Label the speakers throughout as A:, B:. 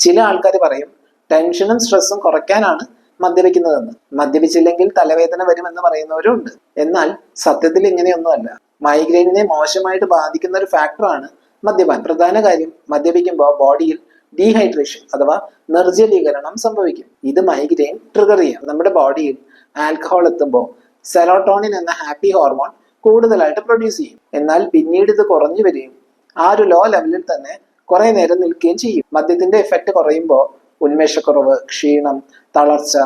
A: ചില ആൾക്കാർ പറയും ടെൻഷനും സ്ട്രെസ്സും കുറയ്ക്കാനാണ് മദ്യപിക്കുന്നതെന്ന്. മദ്യപിച്ചില്ലെങ്കിൽ തലവേദന വരുമെന്ന് പറയുന്നവരും ഉണ്ട്. എന്നാൽ സത്യത്തിൽ ഇങ്ങനെയൊന്നുമല്ല. മൈഗ്രെയിനിനെ മോശമായിട്ട് ബാധിക്കുന്ന ഒരു ഫാക്ടറാണ് മദ്യപാനം. പ്രധാന കാര്യം, മദ്യപിക്കുമ്പോൾ ബോഡിയിൽ ഡീഹൈഡ്രേഷൻ അഥവാ നിർജ്ജലീകരണം സംഭവിക്കും. ഇത് മൈഗ്രെയിൻ ട്രിഗർ ചെയ്യാം. നമ്മുടെ ബോഡിയിൽ ആൽക്കഹോൾ എത്തുമ്പോൾ സെറോട്ടോണിൻ എന്ന ഹാപ്പി ഹോർമോൺ കൂടുതലായിട്ട് പ്രൊഡ്യൂസ് ചെയ്യും. എന്നാൽ പിന്നീട് ഇത് കുറഞ്ഞു വരികയും ആ ഒരു ലോ ലെവലിൽ തന്നെ കുറെ നേരം നിൽക്കുകയും ചെയ്യും. മദ്യത്തിന്റെ എഫക്റ്റ് കുറയുമ്പോൾ ഉന്മേഷക്കുറവ്, ക്ഷീണം, തളർച്ച,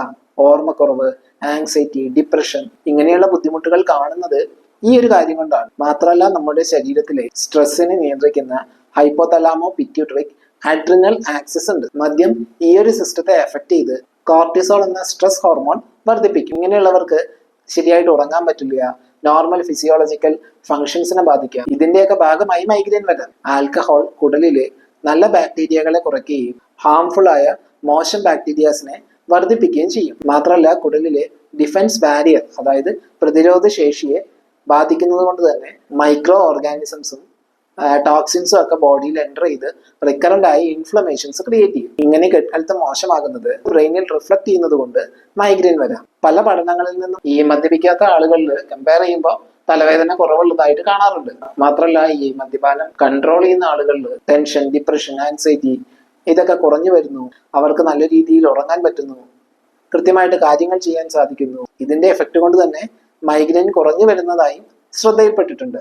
A: ഓർമ്മക്കുറവ്, ആങ്സൈറ്റി, ഡിപ്രഷൻ ഇങ്ങനെയുള്ള ബുദ്ധിമുട്ടുകൾ കാണുന്നത് ഈ ഒരു കാര്യം കൊണ്ടാണ്. മാത്രമല്ല, നമ്മുടെ ശരീരത്തിലെ സ്ട്രെസ്സിനെ നിയന്ത്രിക്കുന്ന ഹൈപ്പോതലാമോ പിറ്റ്യൂട്ടറിക് അഡ്രിനൽ ആക്സിസ് ഉണ്ട്. മദ്യം ഈ ഒരു സിസ്റ്റത്തെ എഫക്ട് ചെയ്ത് കോർട്ടിസോൾ എന്ന സ്ട്രെസ് ഹോർമോൺ വർദ്ധിപ്പിക്കും. ഇങ്ങനെയുള്ളവർക്ക് ശരിയായിട്ട് ഉറങ്ങാൻ പറ്റില്ല, നോർമൽ ഫിസിയോളജിക്കൽ ഫങ്ഷൻസിനെ ബാധിക്കാം. ഇതിന്റെയൊക്കെ ഭാഗമായി മൈഗ്രെയിൻ വരാം. ആൽക്കഹോൾ കുടലിലെ നല്ല ബാക്ടീരിയകളെ കുറയ്ക്കുകയും ഹാംഫുൾ ആയ മോശം ബാക്ടീരിയാസിനെ വർദ്ധിപ്പിക്കുകയും ചെയ്യും. മാത്രമല്ല, കുടലിലെ ഡിഫൻസ് ബാരിയർ അതായത് പ്രതിരോധ ശേഷിയെ ബാധിക്കുന്നത് കൊണ്ട് തന്നെ മൈക്രോ ഓർഗാനിസംസും ടോക്സിൻസും ഒക്കെ ബോഡിയിൽ എൻ്റർ ചെയ്ത് റിക്കറന്റ് ആയി ഇൻഫ്ലമേഷൻസ് ക്രിയേറ്റ് ചെയ്യും. ഇങ്ങനെ ഗട്ട് ഹെൽത്ത് മോശമാകുന്നത് ബ്രെയിനിൽ റിഫ്ലക്ട് ചെയ്യുന്നത് കൊണ്ട് മൈഗ്രെയിൻ വരാം. പല പഠനങ്ങളിൽ നിന്നും ഈ മദ്യപിക്കാത്ത ആളുകളിൽ കമ്പയർ ചെയ്യുമ്പോൾ തലവേദന കുറവുള്ളതായിട്ട് കാണാറുണ്ട്. മാത്രമല്ല, ഈ മദ്യപാനം കൺട്രോൾ ചെയ്യുന്ന ആളുകളിൽ ടെൻഷൻ, ഡിപ്രഷൻ, ആൻസൈറ്റി ഇതൊക്കെ കുറഞ്ഞു വരുന്നു. അവർക്ക് നല്ല രീതിയിൽ ഉറങ്ങാൻ പറ്റുന്നു, കൃത്യമായിട്ട് കാര്യങ്ങൾ ചെയ്യാൻ സാധിക്കുന്നു. ഇതിന്റെ എഫക്റ്റ് കൊണ്ട് തന്നെ മൈഗ്രെയിൻ കുറഞ്ഞു വരുന്നതായും ശ്രദ്ധയിൽപ്പെട്ടിട്ടുണ്ട്.